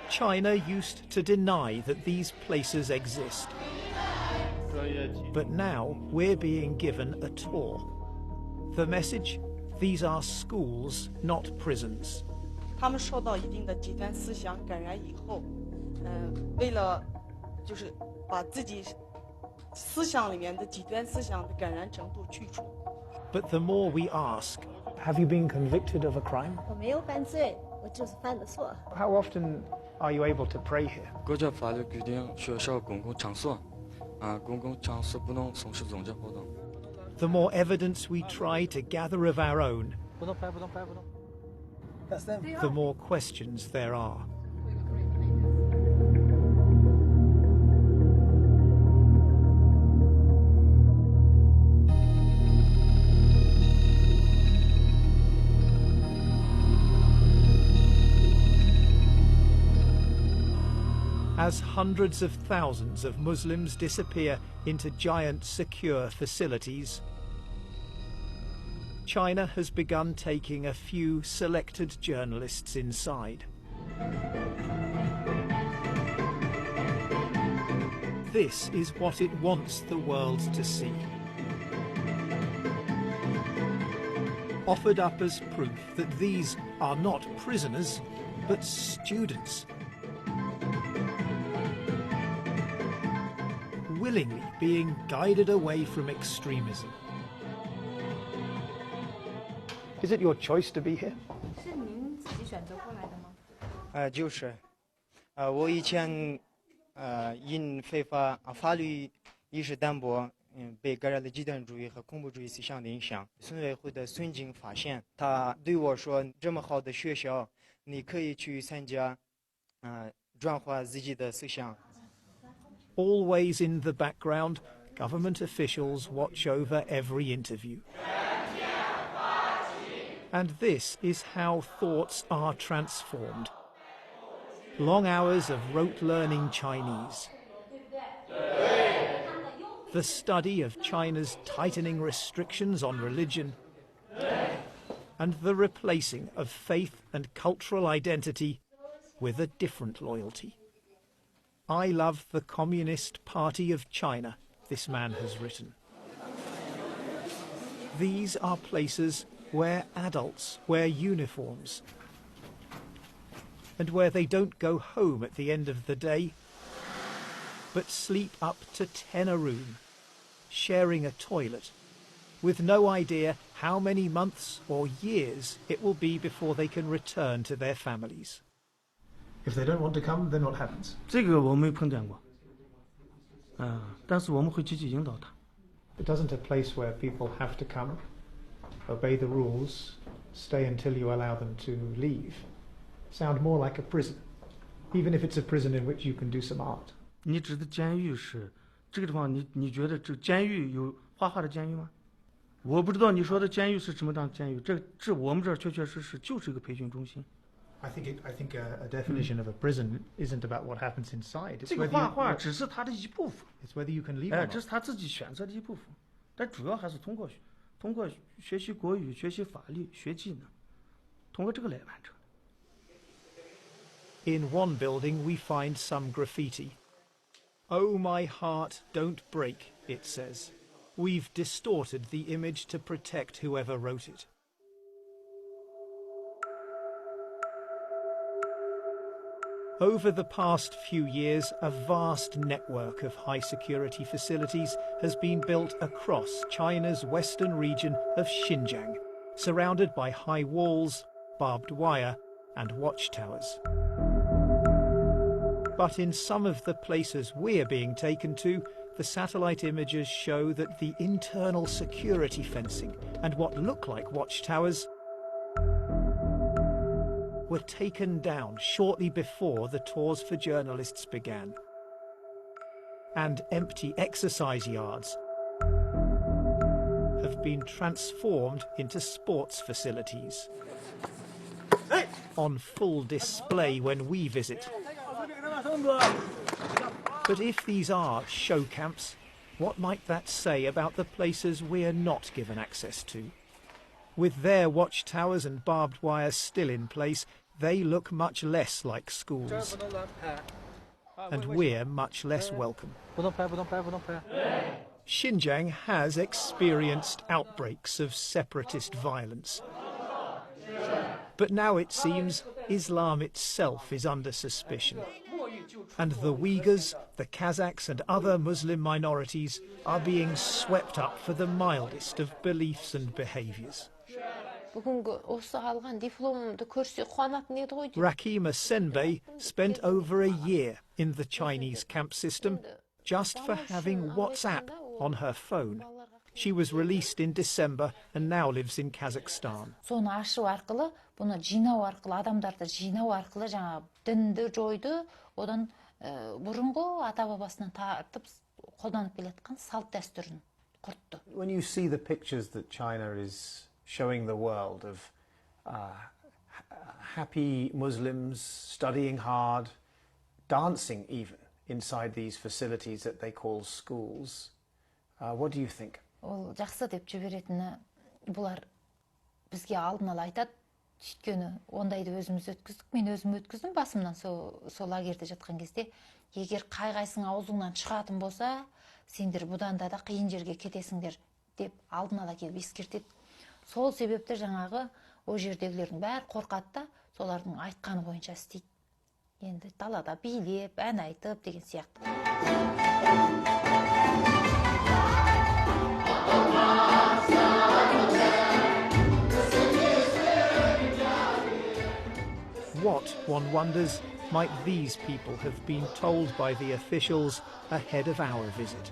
China used to deny that these places exist. But now we're being given a tour. The message? These are schools, not prisons. 他们受到一定的极端思想感染以后，为了就是把自己思想里面的极端思想的感染程度去除。But the more we ask, have you been convicted of a crime? 我没有犯罪，我就是犯了错。How often are you able to pray here? 国家法律规定，学校公共场所，公共场所不能从事宗教活动。The more evidence we try to gather of our own, the more questions there are. As hundreds of thousands of Muslims disappear into giant secure facilities, China has begun taking a few selected journalists inside. This is what it wants the world to see. Offered up as proof that these are not prisoners, but students. Willingly being guided away from extremism. Is it your choice to be here? 是您自己选择过来的吗？就是，我以前因非法法律意识淡薄，被感染了极端主义和恐怖主义思想的影响。村委会的孙经发现，他对我说：“这么好的学校，你可以去参加，转化自己的思想。” Always in the background, government officials watch over every interview. And this is how thoughts are transformed. Long hours of rote learning Chinese. The study of China's tightening restrictions on religion. And the replacing of faith and cultural identity with a different loyalty. I love the Communist Party of China, this man has written. These are places where adults wear uniforms and where they don't go home at the end of the day, but sleep up to 10 a room, sharing a toilet, with no idea how many months or years it will be before they can return to their families. If they don't want to come, then what happens? 这个我没碰见过，但是我们会积极引导他。It isn't a place where people have to come, obey the rules, stay until you allow them to leave. Sound more like a prison, even if it's a prison in which you can do some art. 你指的监狱是这个地方？你觉得这监狱有画画的监狱吗？我不知道你说的监狱是什么样的监狱。这我们这儿确确实实就是一个培训中心。I think a definition of a prison isn't about what happens inside. 这个画画只是他的一部分。It's whether you can leave or not. 这是他自己选择的一部分，但主要还是通过学习国语、学习法律、学技能，通过这个来完成。In one building we find some graffiti. "Oh my heart, don't break," it says. We've distorted the image to protect whoever wrote it. Over the past few years, a vast network of high-security facilities has been built across China's western region of Xinjiang, surrounded by high walls, barbed wire, and watchtowers. But in some of the places we're being taken to, the satellite images show that the internal security fencing and what look like watchtowers were taken down shortly before the tours for journalists began. And empty exercise yards have been transformed into sports facilities, on full display when we visit. But if these are show camps, what might that say about the places we're not given access to? With their watchtowers and barbed wire still in place, they look much less like schools. And we're much less welcome. Xinjiang has experienced outbreaks of separatist violence. But now it seems Islam itself is under suspicion. And the Uyghurs, the Kazakhs and other Muslim minorities are being swept up for the mildest of beliefs and behaviours. Rakima Senbei spent over a year in the Chinese camp system just for having WhatsApp on her phone. She was released in December and now lives in Kazakhstan. When you see the pictures that China is showing the world of happy Muslims studying hard, dancing even inside these facilities that they call schools, what do you think? Ол жақсы деп жіберетіні бұлар бізге алдын ала айтады. Өйткені ондайды өзіміз өткіздік, мен өзім өткіздім басымнан сол лагерьде жатқан кезде. Егер қай-қайсың аузыңнан шығатын болса, сендер бұдан да қиын жерге кетесіңдер деп алдын ала келіп ескертеді. Сол себепті жаңағы о жердегілердің бәрі қорқады да, солардың айтқаны бойынша істейді. Енді далада билеп, ән айтып деген сияқты. What, one wonders, might these people have been told by the officials ahead of our visit?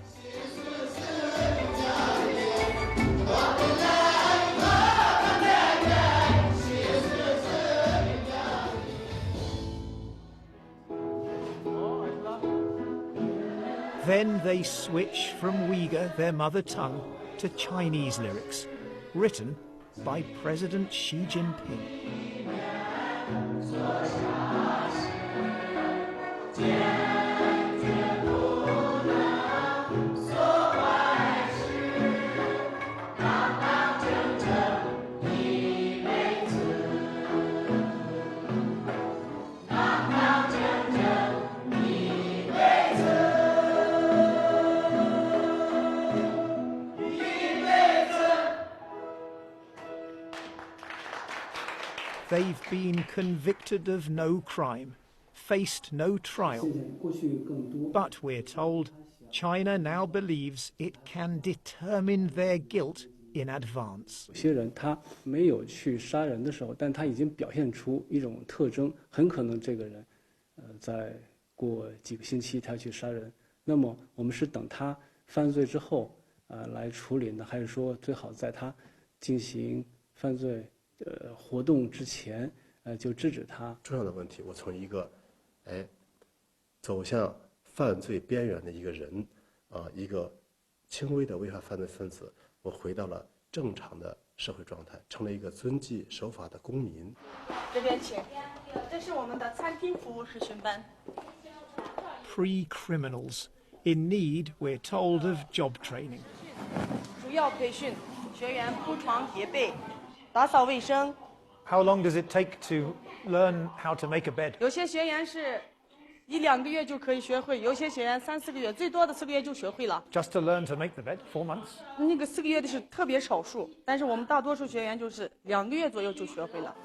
Then they switch from Uyghur, their mother tongue, to Chinese lyrics, written by President Xi Jinping. They've been convicted of no crime, faced no trial. But we're told China now believes it can determine their guilt in advance. 有些人他没有去杀人的时候，但他已经表现出一种特征，很可能这个人，在过几个星期他去杀人。那么我们是等他犯罪之后，来处理呢，还是说最好在他进行犯罪活动之前，就制止他？重要的问题，我从一个，走向犯罪边缘的一个人，一个轻微的违法犯罪分子，我回到了正常的社会状态，成了一个遵纪守法的公民。这边请，这是我们的餐厅服务实训班。Pre-criminals in need, we're told, of job training. 主要培训学员铺床叠被。打扫卫生。How long does it take to learn how to make a bed? 有些学员是1-2个月就可以学会，有些学员3-4个月，最多的4个月就学会了。Just to learn to make the bed, 4 months? 那个4个月的是特别少数，但是我们大多数学员就是2个月左右就学会了。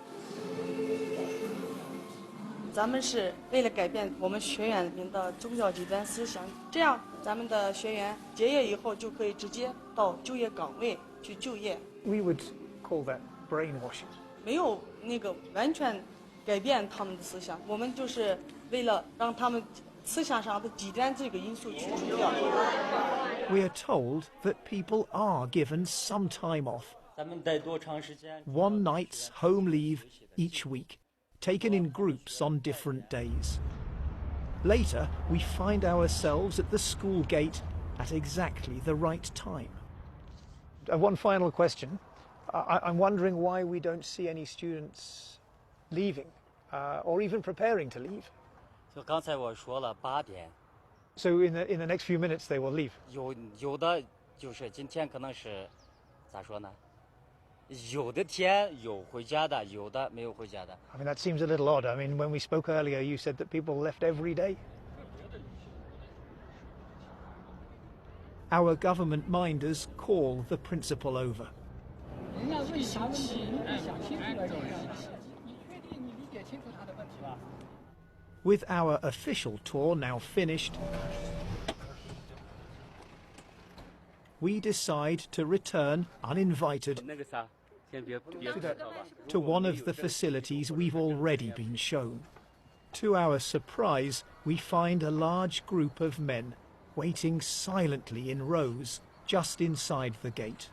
咱们是为了改变我们学员里面的宗教极端思想，这样咱们的学员结业以后就可以直接到就业岗位去就业。We would call that brainwashing. 没有那个完全改变他们的思想，我们就是为了让他们思想上的极端这个因素去除掉。We are told that people are given some time off. 1 night's home leave each week, taken in groups on different days. Later, we find ourselves at the school gate at exactly the right time. One final question. I'm wondering why we don't see any students leaving, or even preparing to leave. 就刚才我说了8点。So in the next few minutes they will leave. 有的就是今天可能是咋说呢？有的天有回家的，有的没有回家的。 I mean, that seems a little odd. I mean, when we spoke earlier, you said that people left every day. Our government minders call the principal over. With our official tour now finished, we decide to return uninvited to one of the facilities we've already been shown. To our surprise, we find a large group of men waiting silently in rows just inside the gate.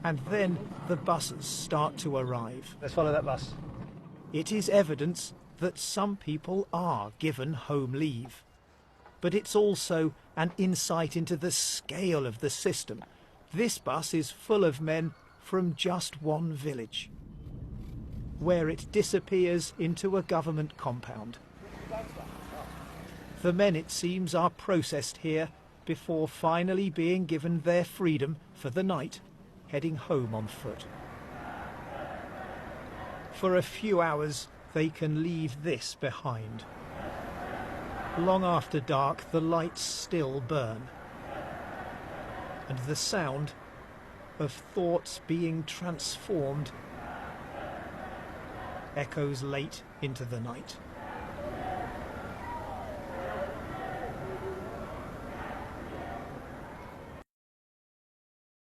And then the buses start to arrive. Let's follow that bus. It is evidence that some people are given home leave. But it's also an insight into the scale of the system. This bus is full of men from just one village, where it disappears into a government compound. The men, it seems, are processed here before finally being given their freedom for the night, heading home on foot. For a few hours, they can leave this behind. Long after dark, the lights still burn, and the sound of thoughts being transformed echoes late into the night.